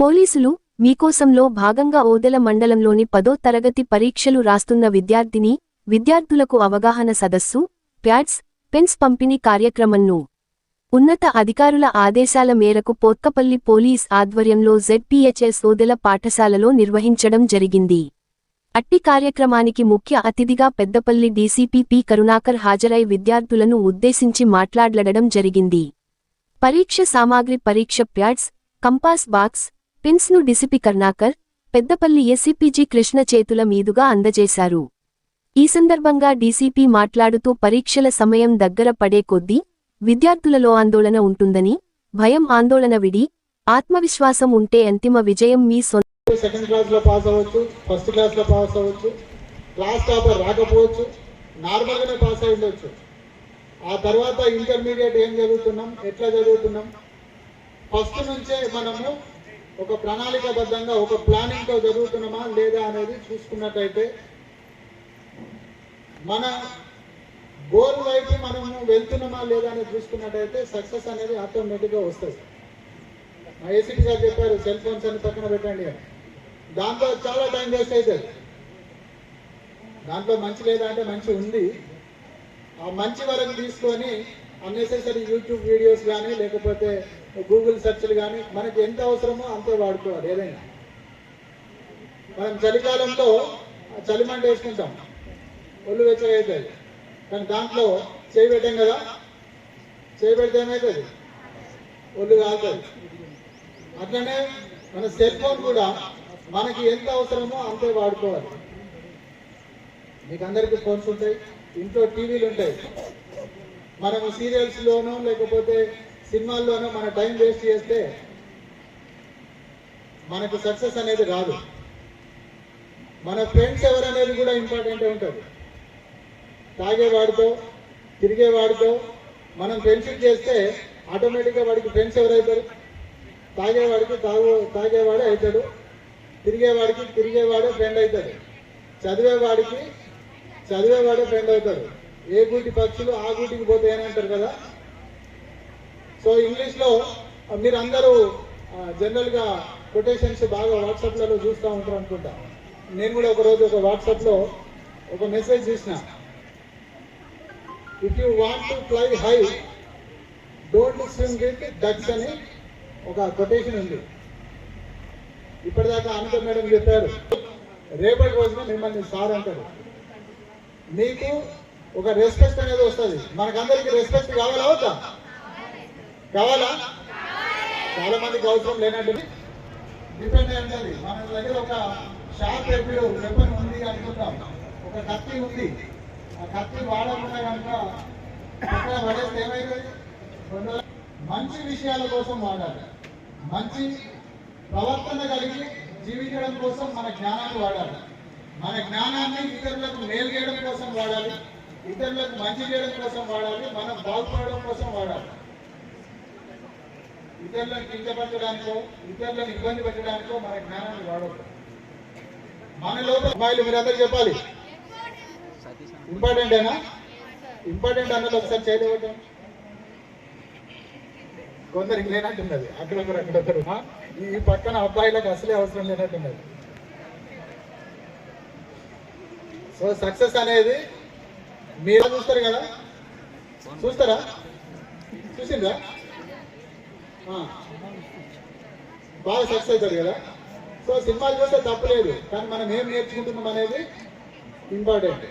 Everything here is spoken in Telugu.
పోలీసులు మీకోసంలో భాగంగా ఓదెల మండలంలోని 10వ తరగతి పరీక్షలు రాస్తున్న విద్యార్థులకు అవగాహన సదస్సు, ప్యాడ్స్, పెన్స్ పంపిణీ కార్యక్రమంను ఉన్నత అధికారుల ఆదేశాల మేరకు పోత్కపల్లి పోలీస్ ఆధ్వర్యంలో ZPHS ఓదెల పాఠశాలలో నిర్వహించడం జరిగింది. అట్టి కార్యక్రమానికి ముఖ్య అతిథిగా పెద్దపల్లి డీసీపీ పి. కరుణాకర్ హాజరై విద్యార్థులను ఉద్దేశించి మాట్లాడడం జరిగింది. పరీక్ష సామాగ్రి పరీక్ష ప్యాడ్స్, కంపాస్ బాక్స్, పెన్స్ ను డీసీపీ కరుణాకర్, పెద్దపల్లి ఎస్సీపీజీ కృష్ణ చేతుల మీదుగా అందజేశారు. ఈ సందర్భంగా డీసీపీ మాట్లాడుతూ పరీక్షల సమయం దగ్గర పడే కొద్దీ విద్యార్థులలో ఆందోళన ఉంటుందని, భయం ఆందోళన విడి ఆత్మవిశ్వాసం ఉంటే అంతిమ విజయం మీ సొంత. సెకండ్ క్లాస్ లో పాస్ అవ్వచ్చు, ఫస్ట్ క్లాస్ లో పాస్ అవ్వచ్చు, క్లాస్ టాపర్ రాకపోవచ్చు, నార్మల్ గానే పాస్ అయి ఉండొచ్చు. ఆ తర్వాత ఇంటర్మీడియట్ ఏం చదువుతున్నాం, ఎట్లా చదువుతున్నాం, ఫస్ట్ నుంచే మనము ఒక ప్రణాళికాబద్ధంగా ఒక ప్లానింగ్ తో చదువుతున్నామా లేదా అనేది చూసుకున్నట్టయితే మన గోల్ వైపు మనము వెళ్తున్నామా లేదా అనేది చూసుకున్నట్టయితే సక్సెస్ అనేది ఆటోమేటిక్గా వస్తుంది. మా ఏసీపీ గారు చెప్పారు సెల్ ఫోన్స్ అని పక్కన పెట్టండి అని. దాంట్లో చాలా టైం వేస్ట్ అవుతుంది. దాంట్లో మంచి లేదా అంటే మంచి ఉంది. ఆ మంచి వరకు తీసుకొని అన్నెసెసరీ యూట్యూబ్ వీడియోస్ కానీ లేకపోతే గూగుల్ సెర్చ్లు కానీ మనకి ఎంత అవసరమో అంతే వాడుకోవాలి. ఏదైనా మనం చలికాలంలో చలిమంట వేసుకుంటాం, ఒళ్ళు వెచ్చగా అవుతుంది. కానీ దాంట్లో చేయి పెట్టాం కదా, చేయి పెడితే ఏమవుతుంది, ఒళ్ళు కాలుతుంది. అట్లనే మన సెల్ ఫోన్ కూడా మనకి ఎంత అవసరమో అంతే వాడుకోవాలి. మీకు అందరికీ ఫోన్స్ ఉంటాయి, ఇంట్లో టీవీలు ఉంటాయి. మనము సీరియల్స్లోనో లేకపోతే సినిమాల్లోనో మన టైం వేస్ట్ చేస్తే మనకు సక్సెస్ అనేది రాదు. మన ఫ్రెండ్స్ ఎవరనేది కూడా ఇంపార్టెంట్ ఉంటుంది. తాగేవాడితో తిరిగేవాడితో మనం ఫ్రెండ్షిప్ చేస్తే ఆటోమేటిక్గా వాడికి ఫ్రెండ్స్ ఎవరైతారు? తాగేవాడికి తాగేవాడే అవుతాడు, తిరిగేవాడికి తిరిగేవాడే ఫ్రెండ్ అవుతాడు, చదివేవాడే ఫ్రెండ్ అవుతాడు. ఏ గూటి పక్షులు ఆ గూటికి పోతే అని అంటారు కదా. సో ఇంగ్లీష్లో మీరు అందరూ జనరల్గా కొటేషన్స్ బాగా వాట్సాప్లలో చూస్తూ ఉంటారు అనుకుంటా. నేను కూడా ఒకరోజు ఒక వాట్సాప్లో ఒక మెసేజ్ చూసిన, if you want to fly high don't swim with ducks అని ఒక కొటేషన్ ఉంది. ఇప్పటిదాకా అనిత మేడం చెప్పారు, రేపటి రోజున మిమ్మల్ని సార్ అంటారు. మీకు ఒక రెస్పెక్ట్ అనేది వస్తుంది. మనకందరికి రెస్పెక్ట్ కావాలా అవుతా? కావాలా? చాలా మందికి అవసరం లేనట్టు డిపెండ్ అయి ఉంటుంది. మన దగ్గర ఒక షార్ప్ వెపన్ ఉంది అనుకుంటాం, ఒక కత్తి ఉంది. ఆ కత్తి వాడకుండా కనుక పక్కన పడేస్తే ఏమైతుంది? మంచి విషయాల కోసం వాడాలి, మంచి ప్రవర్తన కలిగి జీవించడం కోసం మన జ్ఞానాన్ని వాడాలి. మన జ్ఞానాన్ని ఇతరులకు మేలు చేయడం కోసం వాడాలి, ఇతరులకు మంచి చేయడం కోసం వాడాలి, మనం బాగుపడడం కోసం వాడాలి. ఇతరులను కించపరచడానికో ఇతరులను ఇబ్బంది పెట్టడానికో మన జ్ఞానాన్ని వాడవద్దు. మన లోపల అమ్మాయిలు మీరందరూ చెప్పాలి, ఇంపార్టెంటేనా? ఇంపార్టెంట్ అన్నది ఒకసారి చేయలేవద్దాం. కొందరికి లేనట్టున్నది, అక్కడొకరు ఈ పక్కన అబ్బాయిలకు అసలే అవసరం లేనట్టున్నది. సో సక్సెస్ అనేది మీరు చూస్తారు కదా, చూస్తారా? చూసిండ్రా? బాగా సక్సెస్ అవుతారు కదా. సో సినిమాలు చూస్తే తప్పలేదు, కానీ మనం ఏం నేర్చుకుంటున్నాం అనేది ఇంపార్టెంట్.